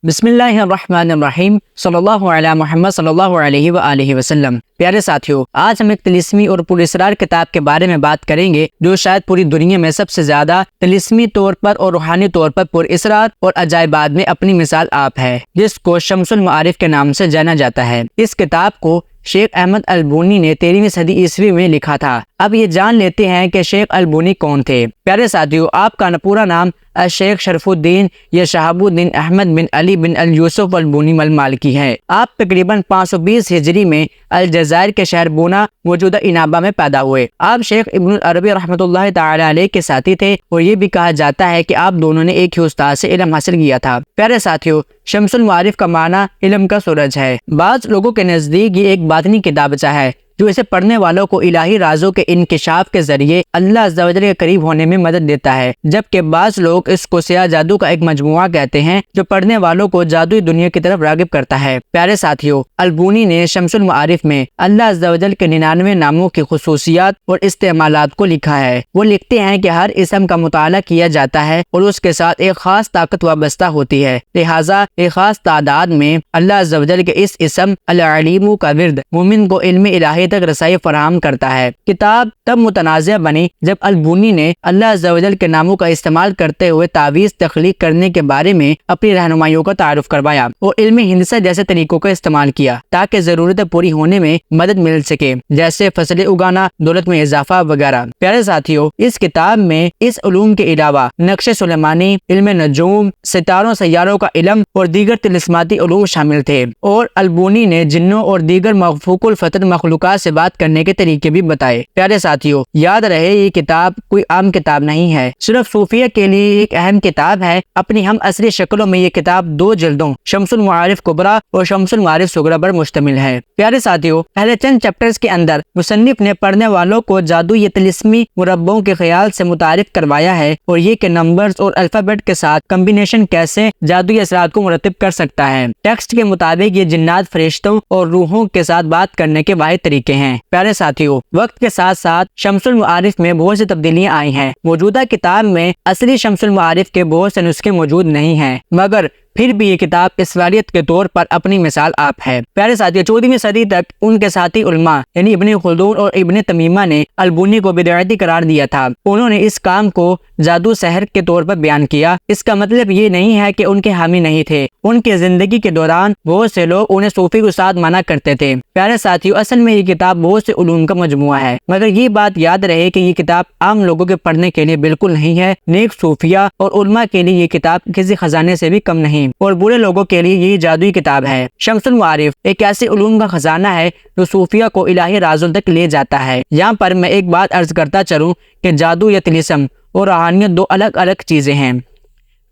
بسم اللہ الرحمن الرحیم صلی اللہ علیہ محمد صلی اللہ علیہ وآلہ وسلم۔ پیارے ساتھیو، آج ہم ایک طلسمی اور پراسرار کتاب کے بارے میں بات کریں گے جو شاید پوری دنیا میں سب سے زیادہ طلسمی طور پر اور روحانی طور پر پراسرار اور عجائبات میں اپنی مثال آپ ہے، جس کو شمس المعارف کے نام سے جانا جاتا ہے۔ اس کتاب کو شیخ احمد البونی نے 13ویں صدی عیسوی میں لکھا تھا۔ اب یہ جان لیتے ہیں کہ شیخ البونی کون تھے۔ پیارے ساتھیو، آپ کا پورا نام الشیخ شرف الدین یا شہاب الدین احمد بن علی بن اليوسف البونی المالکی ہے۔ آپ تقریباً 520 ہجری میں الجزائر کے شہر بونا موجودہ انابہ میں پیدا ہوئے۔ آپ شیخ ابن العربی رحمۃ اللہ تعالی علیہ کے ساتھی تھے اور یہ بھی کہا جاتا ہے کہ آپ دونوں نے ایک ہی استاد سے علم حاصل کیا تھا۔ پیارے ساتھیو، شمس المعارف کا معنی علم کا سورج ہے۔ بعض لوگوں کے نزدیک یہ ایک باطنی کتابچہ ہے جو اسے پڑھنے والوں کو الہی رازوں کے انکشاف کے ذریعے اللہ عز و جل کے قریب ہونے میں مدد دیتا ہے، جبکہ بعض لوگ اس کو سیاہ جادو کا ایک مجموعہ کہتے ہیں جو پڑھنے والوں کو جادوئی دنیا کی طرف راغب کرتا ہے۔ پیارے ساتھیو، البونی نے شمس المعارف میں اللہ عز و جل کے 99 ناموں کی خصوصیات اور استعمالات کو لکھا ہے۔ وہ لکھتے ہیں کہ ہر اسم کا مطالعہ کیا جاتا ہے اور اس کے ساتھ ایک خاص طاقت وابستہ ہوتی ہے، لہٰذا ایک خاص تعداد میں اللہ عز و جل کے اس اسم العلیم کا ورد مومن کو علم الہی تک رسائی فراہم کرتا ہے۔ کتاب تب متنازع بنی جب البونی نے اللہ عز و جل کے ناموں کا استعمال کرتے ہوئے تعویذ تخلیق کرنے کے بارے میں اپنی رہنمائیوں کا تعارف کروایا اور علم ہندسہ جیسے طریقوں کا استعمال کیا تاکہ ضرورتیں پوری ہونے میں مدد مل سکے، جیسے فصلیں اگانا، دولت میں اضافہ وغیرہ۔ پیارے ساتھیوں، اس کتاب میں اس علوم کے علاوہ نقش سلیمانی، علم نجوم، ستاروں سیاروں کا علم اور دیگر طلسماتی علوم شامل تھے، اور البونی نے جنوں اور دیگر مفوق الفطر مخلوقات سے بات کرنے کے طریقے بھی بتائے۔ پیارے ساتھیوں، یاد رہے یہ کتاب کوئی عام کتاب نہیں ہے، صرف صوفیہ کے لیے ایک اہم کتاب ہے۔ اپنی ہم اصلی شکلوں میں یہ کتاب 2 جلدوں شمس المعارف کبریٰ اور شمس المعارف صغریٰ پر مشتمل ہے۔ پیارے ساتھیوں، پہلے چند چیپٹرز کے اندر مصنف نے پڑھنے والوں کو جادو یا طلسمی مربعوں کے خیال سے متعارف کروایا ہے اور یہ کہ نمبرز اور الفابیٹ کے ساتھ کمبینیشن کیسے جادوئی اثرات کو مرتب کر سکتا ہے۔ ٹیکسٹ کے مطابق یہ جنات، فرشتوں اور روحوں کے ساتھ بات کرنے کے واحد طریقے ہیں۔ پیارے ساتھیوں، وقت کے ساتھ ساتھ شمس المعارف میں بہت سی تبدیلیاں آئی ہیں۔ موجودہ کتاب میں اصلی شمس المعارف کے بہت سے نسخے موجود نہیں ہیں، مگر پھر بھی یہ کتاب اسوالیت کے طور پر اپنی مثال آپ ہے۔ پیارے ساتھیوں، 14ویں صدی تک ان کے ساتھی علماء یعنی ابن خلدون اور ابن تمیمہ نے البونی کو بدعتی قرار دیا تھا۔ انہوں نے اس کام کو جادو سحر کے طور پر بیان کیا۔ اس کا مطلب یہ نہیں ہے کہ ان کے حامی نہیں تھے، ان کی زندگی کے دوران بہت سے لوگ انہیں صوفی استاد مانا کرتے تھے۔ پیارے ساتھیوں، اصل میں یہ کتاب بہت سے علوم کا مجموعہ ہے، مگر یہ بات یاد رہے کہ یہ کتاب عام لوگوں کے پڑھنے کے لیے بالکل نہیں ہے۔ نیک صوفیہ اور علماء کے لیے یہ کتاب کسی خزانے سے بھی کم نہیں اور برے لوگوں کے لیے یہ جادوئی کتاب ہے۔ شمس المعارف ایک ایسے علوم کا خزانہ ہے جو صوفیہ کو الہی رازوں تک لے جاتا ہے۔ یہاں پر میں ایک بات عرض کرتا چلوں کہ جادو یا طلسم اور روحانیت 2 الگ الگ چیزیں ہیں۔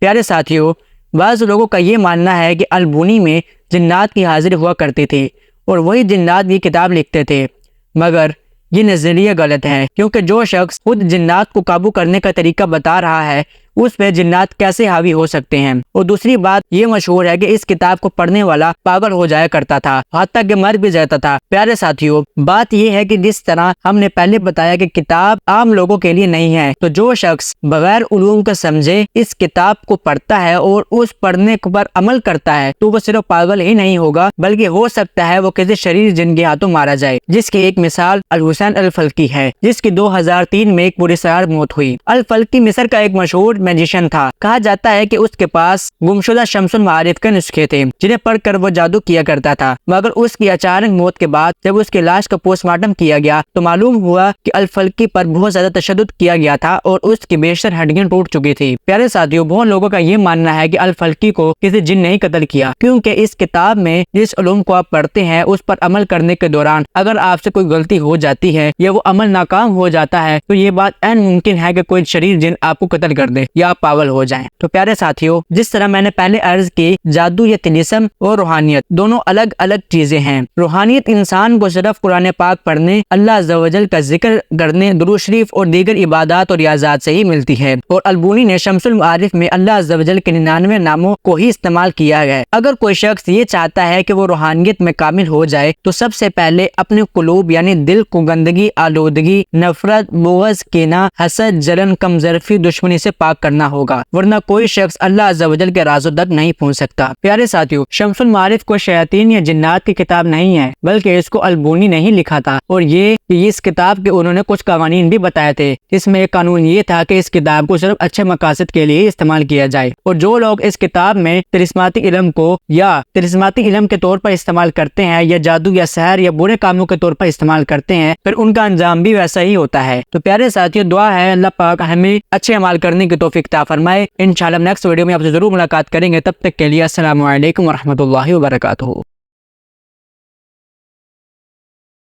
پیارے ساتھیوں، بعض لوگوں کا یہ ماننا ہے کہ البونی میں جنات کی حاضری ہوا کرتی تھی اور وہی جنات یہ کتاب لکھتے تھے، مگر یہ نظریہ غلط ہے، کیونکہ جو شخص خود جنات کو قابو کرنے کا طریقہ بتا رہا ہے اس پہ جنات کیسے حاوی ہو سکتے ہیں؟ اور دوسری بات یہ مشہور ہے کہ اس کتاب کو پڑھنے والا پاگل ہو جایا کرتا تھا، حتیٰ کہ مر بھی جاتا تھا۔ پیارے ساتھیوں، بات یہ ہے کہ جس طرح ہم نے پہلے بتایا کہ کتاب عام لوگوں کے لیے نہیں ہے، تو جو شخص بغیر علوم کا سمجھے اس کتاب کو پڑھتا ہے اور اس پڑھنے پر عمل کرتا ہے تو وہ صرف پاگل ہی نہیں ہوگا، بلکہ ہو سکتا ہے وہ کسی شریر جن کے ہاتھوں مارا جائے، جس کی ایک مثال الحسین الفلکی ہے، جس کی 2003 میں ایک پراسرار موت ہوئی۔ الفلکی مصر کا ایک مشہور میجیشن تھا۔ کہا جاتا ہے کہ اس کے پاس گمشدہ شمس المعارف کے نسخے تھے جنہیں پڑھ کر وہ جادو کیا کرتا تھا، مگر اس کی اچانک موت کے بعد جب اس کی لاش کا پوسٹ مارٹم کیا گیا تو معلوم ہوا کہ الفلکی پر بہت زیادہ تشدد کیا گیا تھا اور اس کی بیشتر ہڈیاں ٹوٹ چکی تھی۔ پیارے ساتھیوں، بہت لوگوں کا یہ ماننا ہے کہ الفلکی کو کسی جن نے ہی قتل کیا، کیونکہ اس کتاب میں جس علوم کو آپ پڑھتے ہیں اس پر عمل کرنے کے دوران اگر آپ سے کوئی غلطی ہو جاتی ہے یا وہ عمل ناکام ہو جاتا ہے تو یہ بات عین ممکن ہے کہ کوئی شریر جن آپ کو قتل کر دے یا آپ پاگل ہو جائیں۔ تو پیارے ساتھیوں، جس طرح میں نے پہلے عرض کی، جادو یا طلسم اور روحانیت دونوں الگ الگ چیزیں ہیں۔ روحانیت انسان کو صرف قرآن پاک پڑھنے، اللہ عز و جل کا ذکر کرنے، درود شریف اور دیگر عبادات اور ریاضات سے ہی ملتی ہے، اور البونی نے شمس المعارف میں اللہ عز و جل کے 99 ناموں کو ہی استعمال کیا ہے۔ اگر کوئی شخص یہ چاہتا ہے کہ وہ روحانیت میں کامل ہو جائے تو سب سے پہلے اپنے قلوب یعنی دل کو گندگی، آلودگی، نفرت، بغض، کینہ، حسد، جلن، کمظرفی، دشمنی سے پاک کرنا ہوگا، ورنہ کوئی شخص اللہ عز و جل کے راز و در نہیں پہنچ سکتا۔ پیارے ساتھیو، شمس المعارف کو شیاطین یا جنات کی کتاب نہیں ہے، بلکہ اس کو البونی نے ہی لکھا تھا، اور یہ کہ اس کتاب کے انہوں نے کچھ قوانین بھی بتائے تھے۔ اس میں ایک قانون یہ تھا کہ اس کتاب کو صرف اچھے مقاصد کے لیے استعمال کیا جائے، اور جو لوگ اس کتاب میں طلسماتی علم کو یا طلسماتی علم کے طور پر استعمال کرتے ہیں، یا جادو یا سحر یا برے کاموں کے طور پر استعمال کرتے ہیں، پھر ان کا انجام بھی ویسا ہی ہوتا ہے۔ تو پیارے ساتھیو، دعا ہے اللہ پاک ہمیں اچھے عمل کرنے کی توفیق عطا فرمائے۔ انشاءاللہ نیکسٹ ویڈیو میں آپ سے ضرور ملاقات کریں گے، تب تک کے لیے السلام علیکم ورحمۃ اللہ وبرکاتہ۔